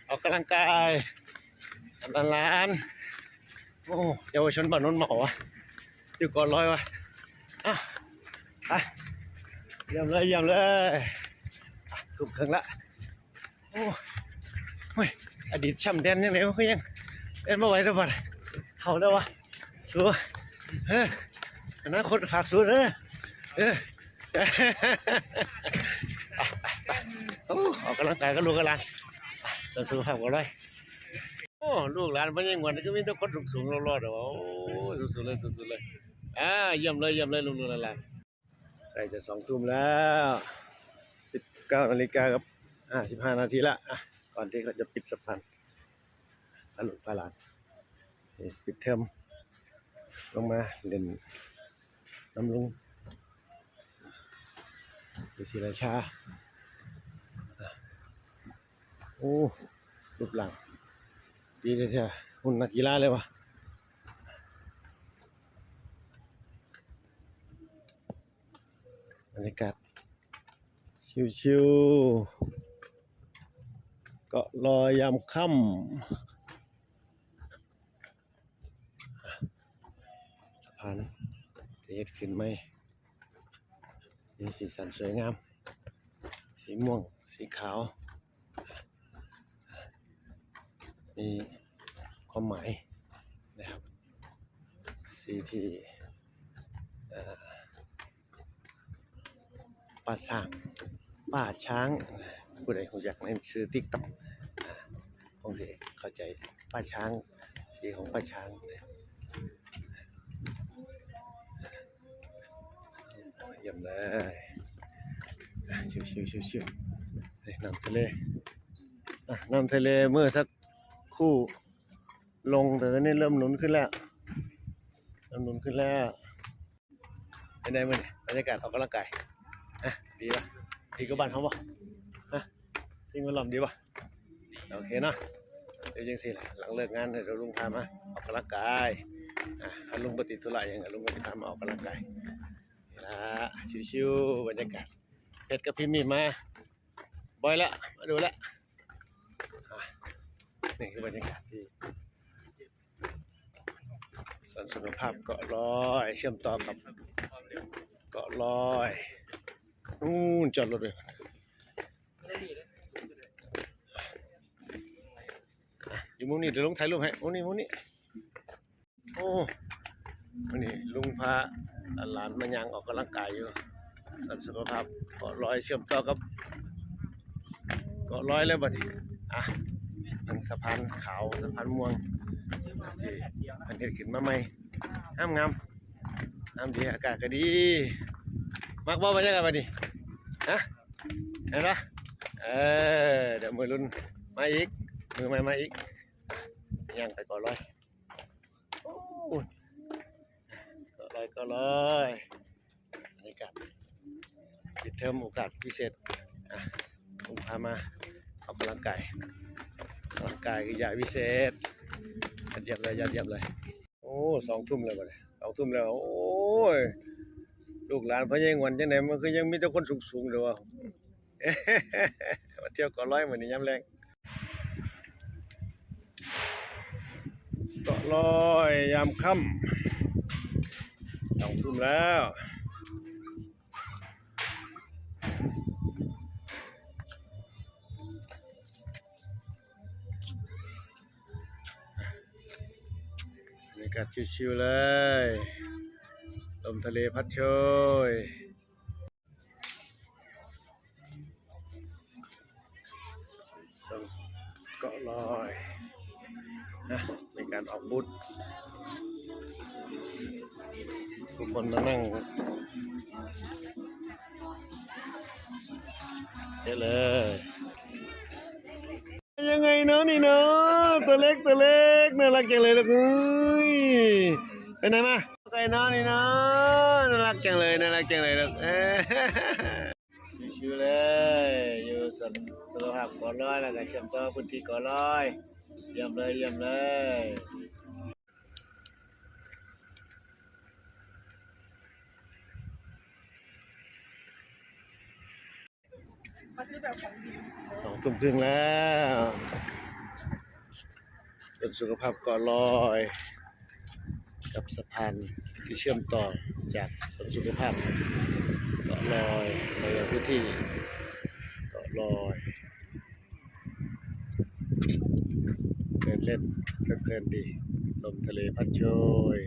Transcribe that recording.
ออกกำลังกายร้านโอ้เยาวชนบ้านโน้นเหมาวะอยู่ก่อนร้อยวะไปเยี่ยมเลยถูกเครื่องละโอ้ยอดีตแชมป์แดนยังไงวะเขายังเล่นมาไหวแล้วบ่เท่าแล้ววะสู้อนาคตฝากสู้เลยออกกำลังกายก็ลูกกำลังเติมสุขภาพกันเลยโอ้ลูกหลานมันยังวันก็มีแต่คนสูงรอดๆเดี๋ยวโอ้สุดๆเลยเยี่ยมเลยลุงหลานใกล้จะ2 ทุ่มแล้ว19 นาฬิกากับ15 นาทีละก่อนที่เขาจะปิดสะพานพาลูกพาหลานปิดเทอมลงมาเล่นน้ำลุงดูศิราชาโอ้รูปหลังดีเลยจ้ะหุ่นนักกีฬาเลยวะบรรยากาศชิวๆเกาะลอยยามค่ำสะพานเฮ็ดขึ้นไหมมีสีสันสวยงามสีม่วงสีขาวมีความหมายนะครับสีที่ป้าช้างผู้ใดคงอยากในชื่อติ๊กต็อกคงสิเข้าใจป้าช้างสีของป้าช้างเยี่ยมเลยชิวน้ำทะเลเมื่อสักคู่ลงแต่ตอนนี้เริ่มหนุนขึ้นแล้วเป็นไงมึงบรรยากาศออกกำลังกายดีป่ะดีกับบ้านเขาป่ะสิ่งแวดล้อมดีป่ะโอเคเนาะเดี๋ยวจังสิหลังเลิกงานเดี๋ยวลุงพามาออกกำลังกายถ้าลุงปฏิธุระอย่างลุงก็จะพามาออกกำลังกายชิวๆบรรยากาศเพชรกับพิมพ์มาบ่อยละมาดูละนี่คือบรรยากาศที่สวนสุขภาพเกาะลอยเชื่อมต่อกับเกาะลอยนู่นจอดรถเลยอยู่มุมนี้เดี๋ยวลุงถ่ายรูปให้มุมนี้โอ้วันนี้ลุงพาหลานมายังออกกำลังกายอยู่สวนสุขภาพเกาะลอยเชื่อมต่อกับเกาะลอยแล้วบัดนี้ทางสะพานขาวสะพานม่วงสิอันนี้ขึ้นมาใหม่งามดีอากาศก็ดีมักบ่บรรยากาศบัดนี้เห็นปะเดี๋ยวมือรุ่นมาอีกมือใหม่มาอีกย่างไปก่อนเลยก็เลยบรรยากาศปิดเทอมโอกาสพิเศษผมพามาออกกำลังกายคือยาพิเศษยอดเยี่ยมเลยโอ้2 ทุ่มแล้วบ่เนี่ย2 ทุ่มแล้วโอ้ยลูกหลานพ่อใหญ่งวนจังได๋มันคือยังมีแต่คนสูงๆเด้อวะมาเที่ยวเกาะลอยมื้อนี้ยามแลงเกาะลอยยามค่ำ2 ทุ่มแล้วบรรยากาศชิวๆเลยลมทะเลพัดโชยเกาะลอยในการออกบูธทุกคนมานั่งเยอะเลยยังไงเนาะนี่เนาะตัวเล็กน่ารักจังเลยลูกไปไหนมาไก่เนาะนี่เนาะน่ารักจังเลยลูกชิวๆเลยอยู่สุขภาพก่อนร้อยแล้วก็เชื่อมต่อพื้นที่ก่อนร้อยเยี่ยมเลย มาซื้อแบบของดี 2 ทุ่มครึ่งแล้วส่วนสุขภาพเกาะลอยกับสะพานที่เชื่อมต่อจากสวนสุขภาพเกาะลอยไปยังพื้นที่เกาะลอยเดินเล่นเพลินๆดีลมทะเลพัดโชย